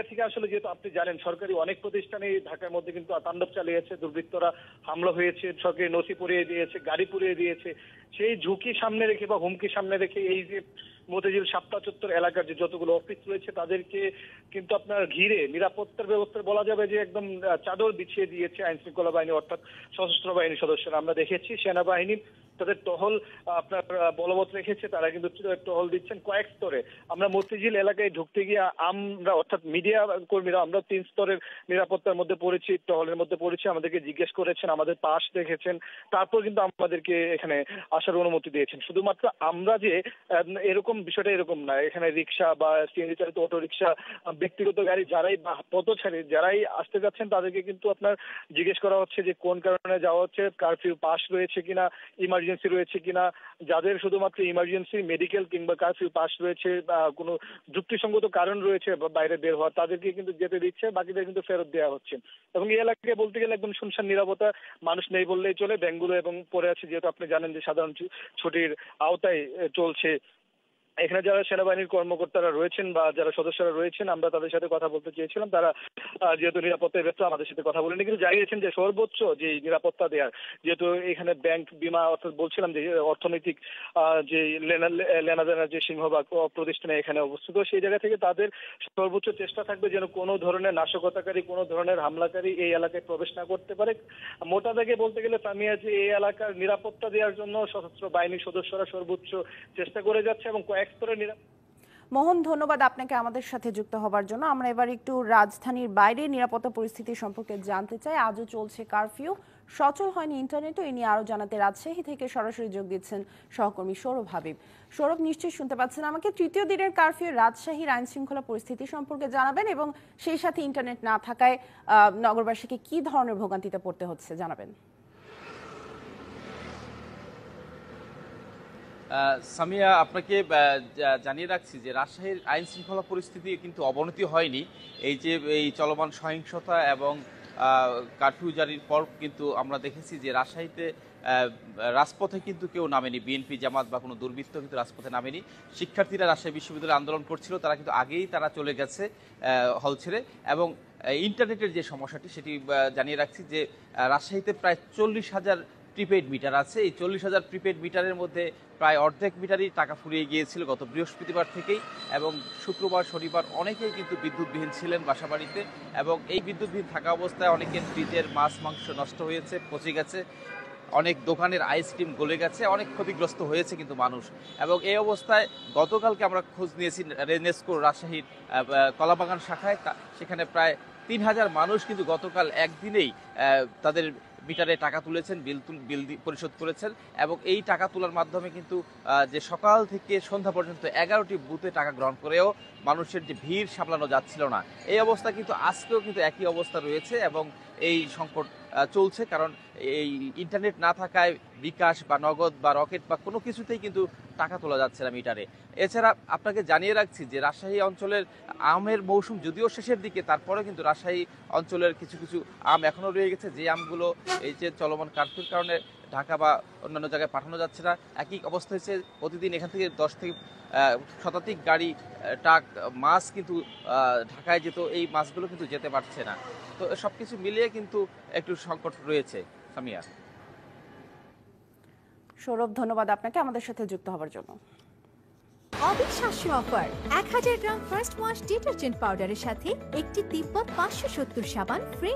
থেকে আসলে যেহেতু আপনি জানেন সরকারি অনেক প্রতিষ্ঠানে ঢাকার মধ্যে কিন্তু তাণ্ডব চালিয়েছে, দুর্বৃত্তরা হামলা হয়েছে, সরকারি নথি পুড়িয়ে দিয়েছে, গাড়ি পুড়িয়ে দিয়েছে। সেই ঝুঁকি সামনে রেখে বা হুমকি সামনে রেখে এই যে মতিঝিল শাপলা চত্বর এলাকার যে যতগুলো অফিস রয়েছে তাদেরকে কিন্তু আপনার ঘিরে নিরাপত্তার ব্যবস্থা বলা যাবে যে একদম চাদর বিছিয়ে দিয়েছে আইন শৃঙ্খলা বাহিনী অর্থাৎ সশস্ত্র বাহিনী সদস্যরা। আমরা দেখেছি সেনাবাহিনী তাদের টহল আপনার বলবৎ রেখেছে, তারা কিন্তু টহল দিচ্ছেন কয়েক স্তরে। আমরা মতিঝিল এলাকায় ঢুকতে গিয়ে আমরা অর্থাৎ মিডিয়া কর্মীরা আমরা 3 স্তরের নিরাপত্তার মধ্যে পড়েছি, টহলের মধ্যে পড়েছি। আমাদেরকে জিজ্ঞেস করেছেন, আমাদের পাশ দেখেছেন, তারপর কিন্তু আমাদেরকে এখানে আসার অনুমতি দিয়েছেন। শুধুমাত্র আমরা যে এরকম বিষয়টা এরকম না, এখানে রিক্সা বা সিএনজি চালিত অটো রিক্সা, ব্যক্তিগত গাড়ি যারাই বা পথচারী যারাই আসতে যাচ্ছেন তাদেরকে কিন্তু আপনার জিজ্ঞেস করা হচ্ছে যে কোন কারণে যাওয়া হচ্ছে, কারফিউ পাস রয়েছে কিনা, ইমার্জেন্সি রয়েছে কিনা। যাদের শুধুমাত্র ইমার্জেন্সি মেডিকেল কিংবা কারফিউ পাস রয়েছে বা কোনো যুক্তিসঙ্গত কারণ রয়েছে বাইরে বের হওয়ার, তাদেরকে কিন্তু যেতে দিচ্ছে, বাকিদের কিন্তু ফেরত দেওয়া হচ্ছে। এবং এই এলাকাকে বলতে গেলে একদম শুনশান নীরবতা, মানুষ নেই বললেই চলে। ব্যাংকগুলো এবং পড়ে আছে, যেহেতু আপনি জানেন যে সাধারণ ছুটির আওতায় চলছে। এখানে যারা সেনাবাহিনীর কর্মকর্তারা রয়েছেন বা যারা সদস্যরা রয়েছেন, আমরা তাদের সাথে কথা বলতে চেয়েছিলাম। তারা যেহেতু নিরাপত্তায় ব্যস্ত, আমাদের সাথে কথা বলেনি, কিন্তু জানিয়েছেন যে সর্বোচ্চ যে নিরাপত্তা দেওয়ার, যেহেতু এখানে ব্যাংক, বিমা, অর্থাৎ বলছিলাম যে অর্থনৈতিক যে লেনাদেনার যে সিংহভাগ প্রতিষ্ঠানে এখানে অবস্থিত, সেই জায়গা থেকে তাদের সর্বোচ্চ চেষ্টা থাকবে যেন কোনো ধরনের নাশকতাকারী, কোনো ধরনের হামলাকারী এই এলাকায় প্রবেশ না করতে পারে। মোটা দাগে বলতে গেলে তামিয়া যে এই এলাকার নিরাপত্তা দেওয়ার জন্য সশস্ত্র বাহিনীর সদস্যরা সর্বোচ্চ চেষ্টা করে যাচ্ছে এবং কয়েক স্তরে মোহন, ধন্যবাদ আপনাকে আমাদের সাথে যুক্ত হবার জন্য। আমরা এবার একটু রাজধানীর বাইরে নিরাপত্তা পরিস্থিতি সম্পর্কে জানতে চাই। আজও চলছে কারফিউ, সচল হয়নি ইন্টারনেটও। এ নিয়ে আরো জানাতে রাজশাহী থেকে সরাসরি যোগ দিচ্ছেন সহকর্মী সৌরভ হাবিব। সৌরভ, নিশ্চয়ই শুনতে পাচ্ছেন আমাকে। তৃতীয় দিনের কারফিউ রাজশাহীর আইন শৃঙ্খলা পরিস্থিতি সম্পর্কে জানাবেন এবং সেই সাথে ইন্টারনেট না থাকায় নগরবাসীকে কি ধরনের ভোগান্তিতে পড়তে হচ্ছে জানাবেন। সামিয়া, আপনাকে জানিয়ে রাখছি যে রাজশাহীর আইন শৃঙ্খলা পরিস্থিতি কিন্তু অবনতি হয়নি। এই চলমান সহিংসতা এবং কারফিউ জারির পর কিন্তু আমরা দেখেছি যে রাজশাহীতে রাজপথে কিন্তু কেউ নামেনি। বিএনপি, জামাত বা কোনো দুর্বৃত্ত কিন্তু রাজপথে নামেনি। শিক্ষার্থীরা রাজশাহী বিশ্ববিদ্যালয়ে আন্দোলন করছিল, তারা কিন্তু আগেই চলে গেছে হল ছেড়ে। এবং ইন্টারনেটের যে সমস্যাটি সেটি জানিয়ে রাখছি যে রাজশাহীতে প্রায় 40,000 প্রিপেইড মিটার আছে। এই 40,000 প্রিপেইড মিটারের মধ্যে প্রায় অর্ধেক মিটারই টাকা ফুরিয়ে গিয়েছিল গত বৃহস্পতিবার থেকেই। এবং শুক্রবার, শনিবার অনেকেই কিন্তু বিদ্যুৎবিহীন ছিলেন বাসাবাড়িতে। এবং এই বিদ্যুৎবিহীন থাকা অবস্থায় অনেকের ফ্রিজের মাছ মাংস নষ্ট হয়েছে, পচে গেছে, অনেক দোকানের আইসক্রিম গলে গেছে, অনেক ক্ষতিগ্রস্ত হয়েছে কিন্তু মানুষ। এবং এই অবস্থায় গতকালকে আমরা খোঁজ নিয়েছি রেনেস্কো রাজশাহীর কলাবাগান শাখায়, সেখানে প্রায় 3,000 মানুষ কিন্তু গতকাল একদিনেই তাদের মিটারে টাকা তুলেছেন, বিল পরিশোধ করেছেন। এবং এই টাকা তোলার মাধ্যমে কিন্তু যে সকাল থেকে সন্ধ্যা পর্যন্ত 11টি বুথে টাকা গ্রহণ করেও মানুষের যে ভিড় সামলানো যাচ্ছিল না, এই অবস্থা কিন্তু আজকেও কিন্তু একই অবস্থা রয়েছে। এবং এই সংকট চলছে, কারণ এই ইন্টারনেট না থাকায় বিকাশ বা নগদ বা রকেট বা কোনো কিছুতেই কিন্তু টাকা তোলা যাচ্ছে না মিটারে। এছাড়া আপনাকে জানিয়ে রাখছি যে রাজশাহী অঞ্চলের আমের মৌসুম যদিও শেষের দিকে, তারপরে কিন্তু রাজশাহী অঞ্চলের কিছু কিছু আম এখনও রয়ে গেছে, যে আমগুলো এই যে চলমান কারফিউর কারণে ঢাকা বা অন্যান্য জায়গায় পাঠানো যাচ্ছে না। একই অবস্থা হয়েছে, প্রতিদিন এখান থেকে 10 থেকে শতাধিক গাড়ি, ট্রাক মাছ কিন্তু ঢাকায় যেত, এই মাছগুলো কিন্তু যেতে পারছে না। তো সবকিছু মিলিয়ে কিন্তু একটু সংকট রয়েছে। সামিয়া। সৌরভ, ধন্যবাদ আপনাকে আমাদের সাথে যুক্ত হবার জন্য। অবিশ্বাস্য অফার, 1000 গ্রাম ফার্স্ট ওয়াশ ডিটারজেন্ট পাউডারের সাথে একটি তিব্বত 570 সাবান ফ্রি।